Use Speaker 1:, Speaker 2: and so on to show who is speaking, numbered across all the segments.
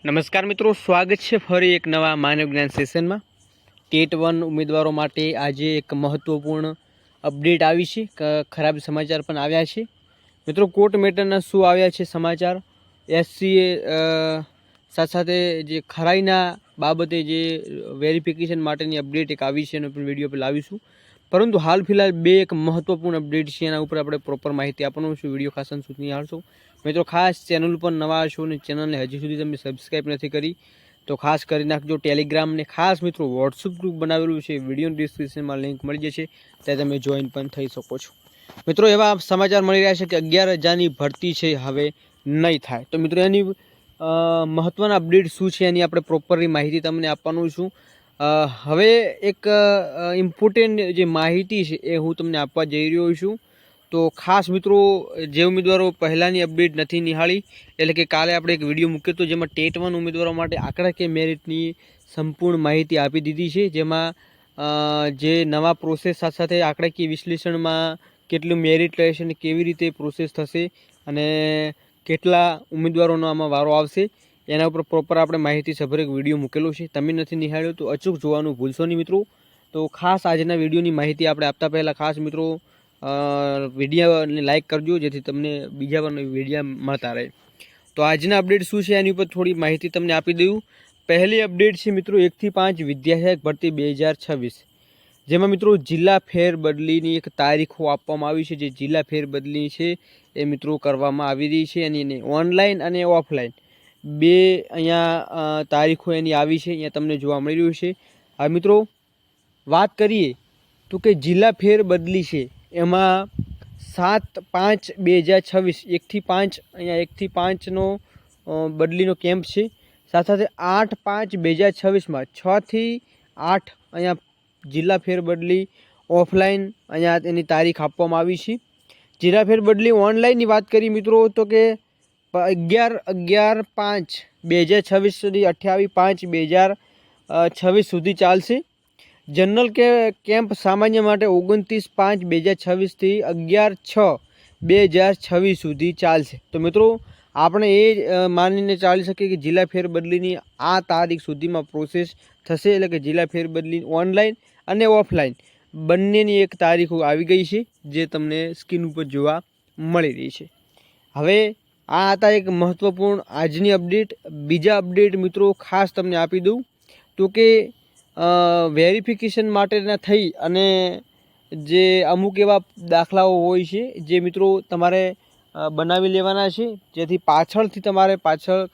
Speaker 1: નમસ્કાર મિત્રો, સ્વાગત છે ફરી એક નવા માનવ જ્ઞાન સેશનમાં। ટેટ 1 ઉમેદવારો માટે આજે એક મહત્વપૂર્ણ અપડેટ આવી છે। ખરાબ સમાચાર પણ આવ્યા છે મિત્રો। કોર્ટ મેટરના શું આવ્યા છે સમાચાર, એસસીએ સાથે સાથે જે ખરાઈના બાબતે જે વેરિફિકેશન માટેની અપડેટ એક આવી છે એનો પણ વિડીયો પર લાવીશું। પરંતુ હાલ ફિલહાલ બે એક મહત્વપૂર્ણ અપડેટ છે, એના ઉપર આપણે પ્રોપર માહિતી આપવાનું છું। વિડીયો ખાસ અંત સુધી નિહાળશો મિત્રો। ખાસ ચેનલ પર નવા હશો અને ચેનલને હજી સુધી તમે સબસ્ક્રાઈબ નથી કરી તો ખાસ કરી નાખજો। ટેલિગ્રામ ને ખાસ મિત્રો વોટ્સઅપ ગ્રુપ બનાવેલું છે, વિડીયો ડિસ્ક્રિપ્શનમાં લિંક મળી જશે, ત્યાં તમે જોઈન પણ થઈ શકો છો મિત્રો। એવા સમાચાર મળી રહ્યા છે કે 11,000ની ભરતી છે હવે નહીં થાય। તો મિત્રો એની મહત્વના અપડેટ શું છે એની આપણે પ્રોપરલી માહિતી તમને આપવાનું છું। હવે એક ઇમ્પોર્ટન્ટ જે માહિતી છે એ હું તમને આપવા જઈ રહ્યો છું। તો ખાસ મિત્રો જે ઉમેદવારો પહેલાંની અપડેટ નથી નિહાળી, એટલે કે કાલે આપણે એક વિડીયો મૂક્યો હતો જેમાં ટેટ 1 ઉમેદવારો માટે આંકડાકીય મેરિટની સંપૂર્ણ માહિતી આપી દીધી છે, જેમાં જે નવા પ્રોસેસ સાથે સાથે આંકડાકીય વિશ્લેષણમાં કેટલું મેરિટ રહેશે અને કેવી રીતે પ્રોસેસ થશે અને કેટલા ઉમેદવારોનો આમાં વારો આવશે એના ઉપર પ્રોપર આપણે માહિતી સભર એક વિડીયો મૂકેલો છે। તમે નથી નિહાળ્યો તો અચૂક જોવાનું ભૂલશો નહીં મિત્રો। તો ખાસ આજના વિડીયોની માહિતી આપણે આપતા પહેલાં ખાસ મિત્રો વિડીયોને લાઇક કરજો, જેથી તમને બીજા પણ વિડીયો મળતા રહે। તો આજના અપડેટ શું છે એની ઉપર થોડી માહિતી તમને આપી દઉં। પહેલી અપડેટ છે મિત્રો 1 થી 5 વિદ્યાસહાયક ભરતી 2026, જેમાં મિત્રો જિલ્લા ફેરબદલીની એક તારીખો આપવામાં આવી છે। જે જિલ્લા ફેરબદલી છે એ મિત્રો કરવામાં આવી રહી છે, એની ઓનલાઈન અને ઓફલાઈન બે અહીંયા તારીખો એની આવી છે, અહીંયા તમને જોવા મળી રહ્યું છે। હવે મિત્રો વાત કરીએ તો કે જિલ્લા ફેરબદલી છે એમાં 7/5/2026 1 થી 5 અહીંયા 1 થી 5નો બદલીનો કેમ્પ છે। સાથે સાથે 8/5/2026માં 6 થી 8 અહીંયા જિલ્લા ફેરબદલી ઓફલાઈન અહીંયા એની તારીખ આપવામાં આવી છે। જિલ્લા ફેરબદલી ઓનલાઈનની વાત કરી મિત્રો તો કે 11/5/2026 સુધી 28/5/2026 સુધી ચાલશે। જનરલ કેમ્પ સામાન્ય માટે 29/5/2026 થી 11/6/2026 સુધી ચાલશે। તો મિત્રો આપણે એ માનીને ચાલી શકીએ કે જિલ્લા ફેરબદલીની આ તારીખ સુધીમાં પ્રોસેસ થશે, એટલે કે જિલ્લા ફેરબદલી ઓનલાઈન અને ઓફલાઈન બંનેની એક તારીખો આવી ગઈ છે, જે તમને સ્ક્રીન ઉપર જોવા મળી રહી છે। હવે આ હતા એક મહત્વપૂર્ણ આજની અપડેટ। બીજા અપડેટ મિત્રો ખાસ તમને આપી દઉં તો કે વેરિફિકેશન માટેના થઈ અને જે અમુક એવા દાખલાઓ હોય છે જે મિત્રો તમારે બનાવી લેવાના છે, જેથી પાછળથી તમારે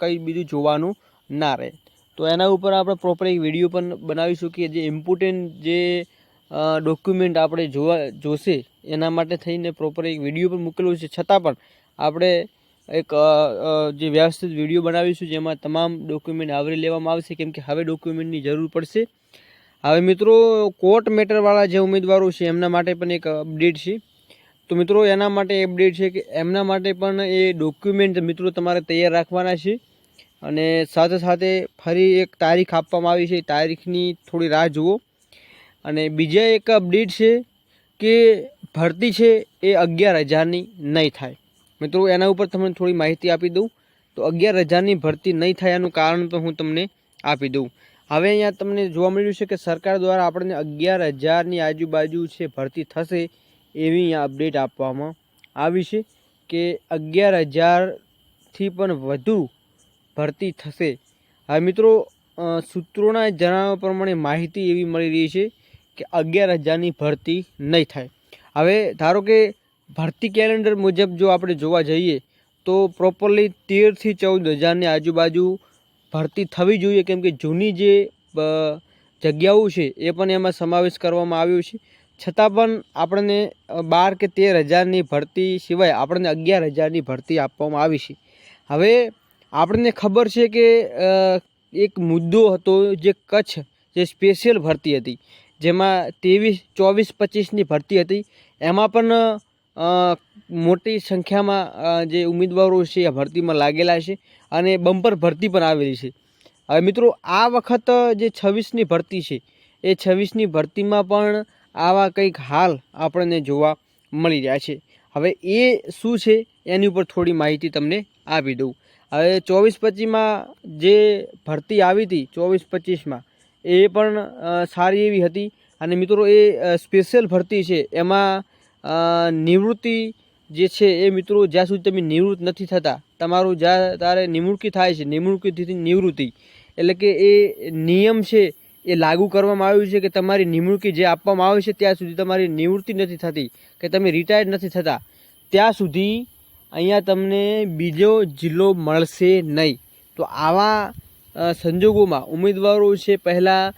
Speaker 1: કંઈ બીજું જોવાનું ના રહે। તો એના ઉપર આપણે પ્રોપર એક વિડીયો પણ બનાવીશું કે જે ઇમ્પોર્ટન્ટ જે ડોક્યુમેન્ટ આપણે જોશે એના માટે થઈને પ્રોપર એક વિડીયો પણ મૂકેલો છે। છતાં પણ આપણે એક જે વ્યવસ્થિત વિડીયો બનાવીશું જેમાં તમામ ડોક્યુમેન્ટ આવરી લેવામાં આવશે, કેમ કે હવે ડોક્યુમેન્ટની જરૂર પડશે। હવે મિત્રો કોર્ટ મેટરવાળા જે ઉમેદવારો છે એમના માટે પણ એક અપડેટ છે। તો મિત્રો એના માટે અપડેટ છે કે એમના માટે પણ એ ડોક્યુમેન્ટ મિત્રો તમારે તૈયાર રાખવાના છે, અને સાથે સાથે ફરી એક તારીખ આપવામાં આવી છે, તારીખની થોડી રાહ જુઓ। અને બીજા એક અપડેટ છે કે ભરતી છે એ 11,000ની નહીં થાય મિત્રો। એના ઉપર તમને થોડી માહિતી આપી દઉં તો 11,000ની ભરતી નહીં થાય એનું કારણ પણ હું તમને આપી દઉં। હવે અહીંયા તમને જોવા મળ્યું છે કે સરકાર દ્વારા આપણને 11,000ની આજુબાજુ છે ભરતી થશે એવી અહીંયા અપડેટ આપવામાં આવી છે કે 11,000થી પણ વધુ ભરતી થશે। હવે મિત્રો સૂત્રોના જણાવ્યા પ્રમાણે માહિતી એવી મળી રહી છે કે 11,000ની ભરતી નહીં થાય। હવે ધારો કે ભરતી કેલેન્ડર મુજબ જો આપણે જોવા જઈએ તો પ્રોપરલી 13 થી 14,000ની આજુબાજુ ભરતી થવી જોઈએ, કેમ કે જૂની જે જગ્યાઓ છે એ પણ એમાં સમાવેશ કરવામાં આવ્યો છે। છતાં પણ આપણને 12 કે 13,000ની ભરતી સિવાય આપણને 11,000ની ભરતી આપવામાં આવી છે। હવે આપણને ખબર છે કે એક મુદ્દો હતો જે કચ્છ જે સ્પેશિયલ ભરતી હતી, જેમાં 23, 24, 25ની ભરતી હતી, એમાં પણ મોટી સંખ્યામાં જે ઉમેદવારો છે એ ભરતીમાં લાગેલા છે અને બમ્પર ભરતી પણ આવેલી છે। હવે મિત્રો આ વખત જે 26ની ભરતી છે એ 26ની ભરતીમાં પણ આવા કંઈક હાલ આપણને જોવા મળી રહ્યા છે। હવે એ શું છે એની ઉપર થોડી માહિતી તમને આપી દઉં। હવે 24-25માં જે ભરતી આવી હતી 24-25માં એ પણ સારી એવી હતી અને મિત્રો એ સ્પેશિયલ ભરતી છે. એમાં નિવૃત્તિ જે છે એ મિત્રો જ્યાં સુધી તમે નિવૃત્ત નથી થતા, તમારું જ્યાં તારે નિમણૂકી થાય છે, નિમણૂકીથી નિવૃત્તિ એટલે કે એ નિયમ છે એ લાગુ કરવામાં આવ્યું છે કે તમારી નિમણૂકી જે આપવામાં આવે છે ત્યાં સુધી તમારી નિવૃત્તિ નથી થતી કે તમે રિટાયર્ડ નથી થતા ત્યાં સુધી અહીંયા તમને બીજો જિલ્લો મળશે નહીં. તો આવા સંજોગોમાં ઉમેદવારો છે પહેલાં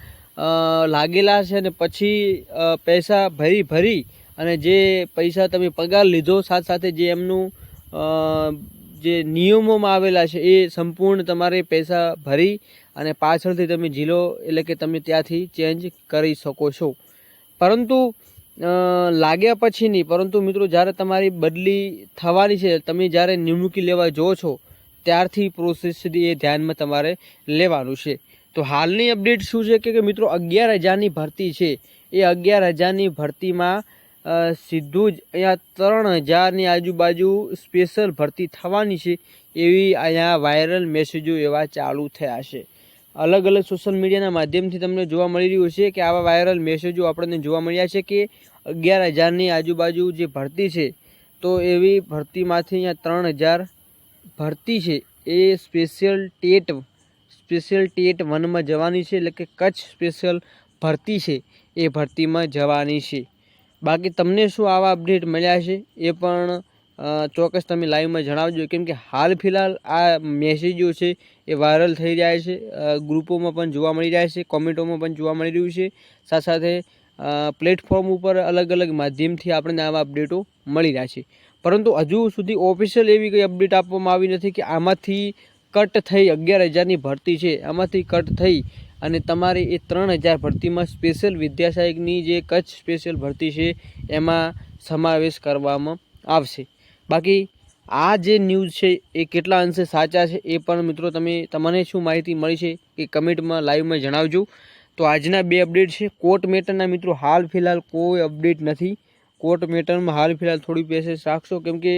Speaker 1: લાગેલા છે અને પછી પૈસા ભરી અને જે પૈસા તમે પગાર લીધો સાથે સાથે જે એમનું જે નિયમોમાં આવેલા છે એ સંપૂર્ણ તમારે પૈસા ભરી અને પાછળથી તમે જિલ્લો એટલે કે તમે ત્યાંથી ચેન્જ કરી શકો છો. પરંતુ લાગ્યા પછી નહીં, પરંતુ મિત્રો જ્યારે તમારી બદલી થવાની છે, તમે જ્યારે નિમણૂકી લેવા જો છો ત્યારથી પ્રોસેસ એ ધ્યાનમાં તમારે લેવાનું છે. તો હાલની અપડેટ શું છે કે મિત્રો 11,000ની ભરતી છે. એ 11,000ની ભરતીમાં સીધું જ અહીંયા 3,000ની આજુબાજુ સ્પેશિયલ ભરતી થવાની છે એવી અહીંયા વાયરલ મેસેજો એવા ચાલુ થયા છે. અલગ અલગ સોશિયલ મીડિયાના માધ્યમથી તમને જોવા મળી રહ્યું છે કે આવા વાયરલ મેસેજો આપણને જોવા મળ્યા છે કે 11,000ની આજુબાજુ જે ભરતી છે તો એવી ભરતીમાંથી અહીંયા 3,000 ભરતી છે એ સ્પેશિયલ ટેટ 1માં જવાની છે, એટલે કે કચ્છ સ્પેશિયલ ભરતી છે એ ભરતીમાં જવાની છે. બાકી તમને શું આવા અપડેટ મળ્યા છે એ પણ ચોક્કસ તમે લાઈવમાં જણાવજો, કેમ કે હાલ ફિલહાલ આ મેસેજો છે એ વાયરલ થઈ રહ્યા છે, ગ્રુપોમાં પણ જોવા મળી રહ્યા છે, કોમેન્ટોમાં પણ જોવા મળી રહ્યું છે, સાથે સાથે પ્લેટફોર્મ ઉપર અલગ અલગ માધ્યમથી આપણને આવા અપડેટો મળી રહ્યા છે. પરંતુ હજુ સુધી ઓફિશિયલ એવી કંઈ અપડેટ આપવામાં આવી નથી કે આમાંથી કટ થઈ 11,000ની ભરતી છે આમાંથી કટ થઈ અને તમારી એ 3,000 ભરતીમાં સ્પેશિયલ વિદ્યા સહાયકની જે કચ્છ સ્પેશિયલ ભરતી છે એમાં સમાવેશ કરવામાં આવશે. બાકી આ જે ન્યૂઝ છે એ કેટલા અંશે સાચા છે એ પણ મિત્રો તમને શું માહિતી મળી છે એ કમેન્ટમાં લાઈવમાં જણાવજો. તો આજના 2 અપડેટ છે. કોર્ટ મેટરના મિત્રો હાલ ફિલહાલ કોઈ અપડેટ નથી. કોર્ટ મેટરમાં હાલ ફિલહાલ થોડી પેશન્સ રાખશો, કેમ કે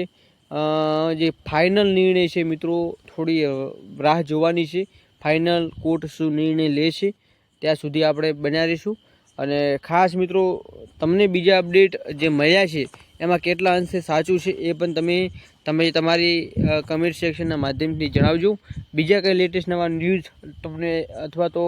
Speaker 1: જે ફાઇનલ નિર્ણય છે મિત્રો થોડી રાહ જોવાની છે. ફાઇનલ કોર્ટ શું નિર્ણય લે છે ત્યાં સુધી આપણે બન્યા રહીશું. અને ખાસ મિત્રો તમને બીજા અપડેટ જે મળ્યા છે એમાં કેટલા અંશે સાચું છે એ પણ તમે તમારી કમેન્ટ સેક્શનના માધ્યમથી જણાવજો. બીજા કંઈ લેટેસ્ટ નવા ન્યૂઝ તમને અથવા તો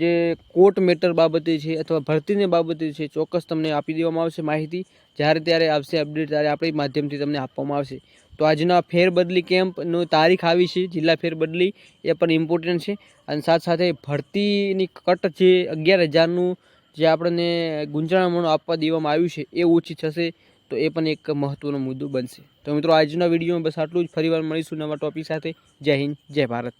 Speaker 1: જે કોર્ટ મેટર બાબતે છે અથવા ભરતીને બાબતે છે ચોક્કસ તમને આપી દેવામાં આવશે માહિતી. જ્યારે ત્યારે આવશે અપડેટ ત્યારે આપણી માધ્યમથી તમને આપવામાં આવશે. તો આજના ફેરબદલી કેમ્પનો તારીખ આવી છે, જિલ્લા ફેરબદલી એ પણ ઇમ્પોર્ટન્ટ છે. અને સાથે સાથે ભરતીની કટ જે 11,000નું જે આપણને ગુંજાણમણું આપવા દેવામાં આવ્યું છે એ ઓછી થશે, તો એ પણ એક મહત્ત્વનો મુદ્દો બનશે. તો મિત્રો આજના વિડીયોમાં બસ આટલું જ. ફરીવાર મળીશું નવા ટોપિક સાથે. જય હિન્દ, જય ભારત.